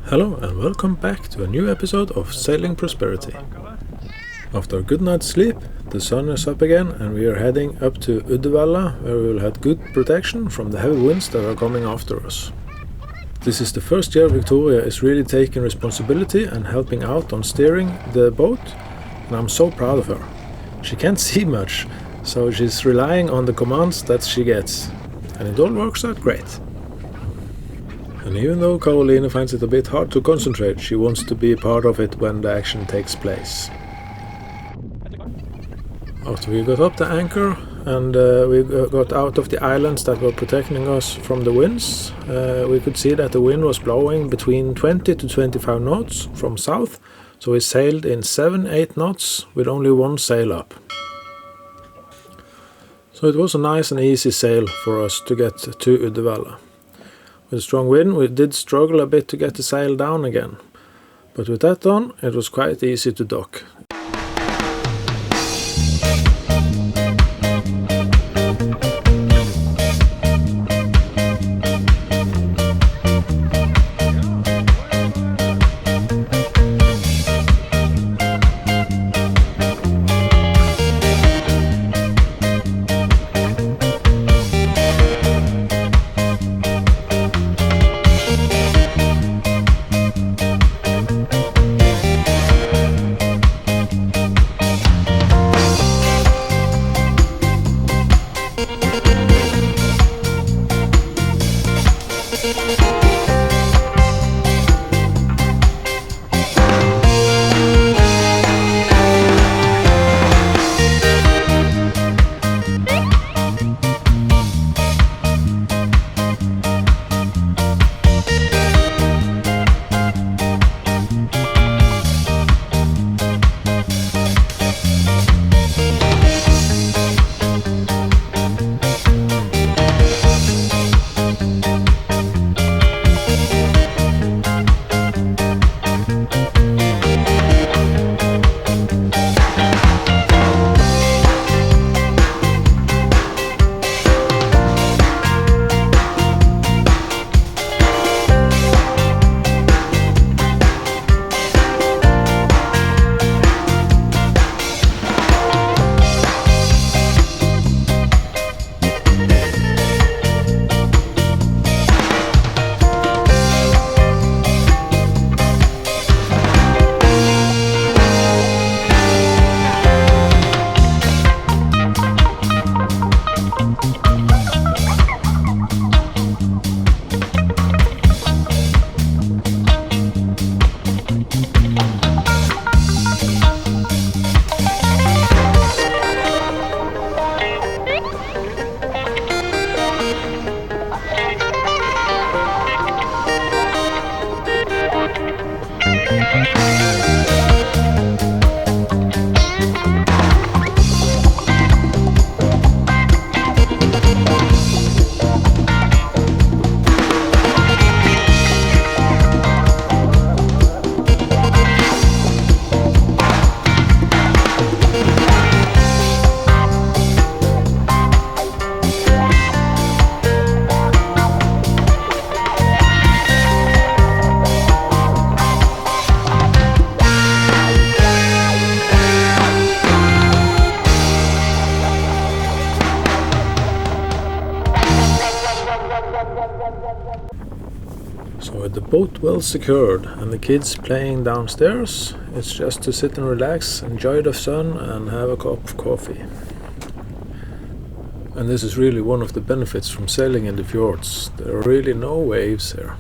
Hello and welcome back to a new episode of Sailing Prosperity. After a good night's sleep, the sun is up again and we are heading up to Uddevalla, where we will have good protection from the heavy winds that are coming after us. This is the first year Victoria is really taking responsibility and helping out on steering the boat, and I'm so proud of her. She can't see much, so she's relying on the commands that she gets, and it all works out great. And even though Caroline finds it a bit hard to concentrate, she wants to be a part of it when the action takes place. After we got up the anchor and we got out of the islands that were protecting us from the winds, we could see that the wind was blowing between 20 to 25 knots from south, so we sailed in 7-8 knots with only one sail up. So it was a nice and easy sail for us to get to Uddevalla. With strong wind, we did struggle a bit to get the sail down again, but with that on, it was quite easy to dock. So with the boat well secured and the kids playing downstairs, it's just to sit and relax, enjoy the sun and have a cup of coffee. And this is really one of the benefits from sailing in the fjords. There are really no waves here.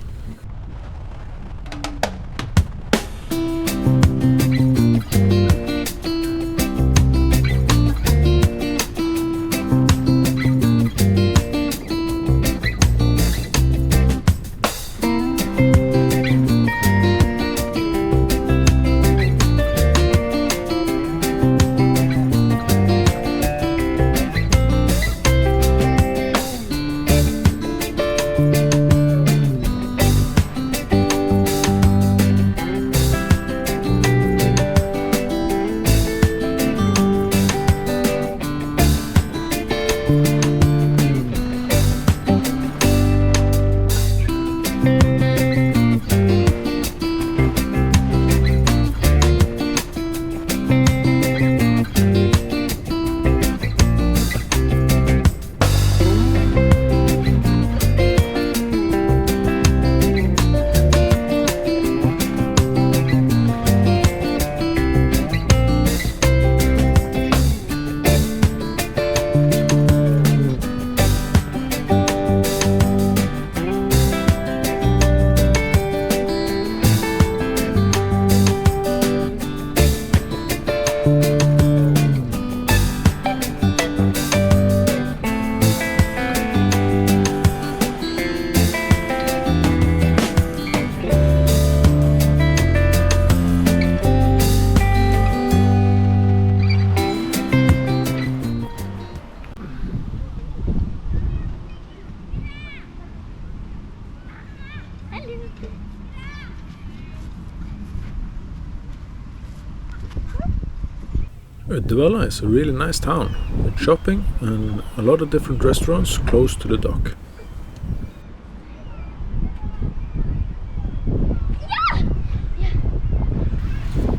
Uddevalla is a really nice town, with shopping and a lot of different restaurants close to the dock.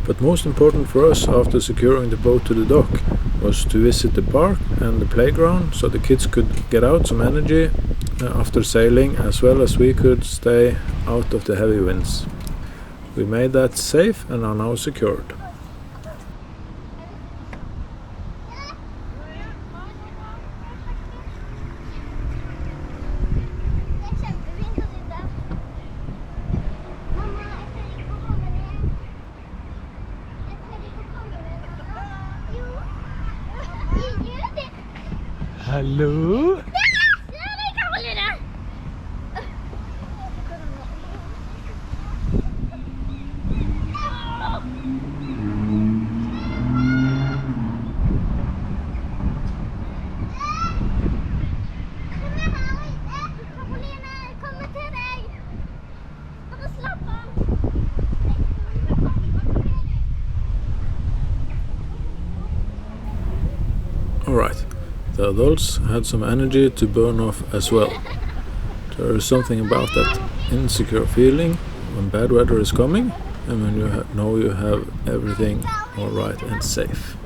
But most important for us after securing the boat to the dock was to visit the park and the playground so the kids could get out some energy after sailing, as well as we could stay out of the heavy winds. We made that safe and are now secured. Hallo? Alright, the adults had some energy to burn off as well. There is something about that insecure feeling when bad weather is coming and when you know you have everything alright and safe.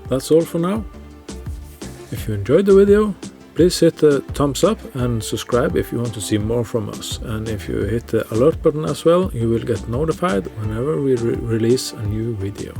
That's all for now. If you enjoyed the video, please hit the thumbs up and subscribe if you want to see more from us. And if you hit the alert button as well, you will get notified whenever we release a new video.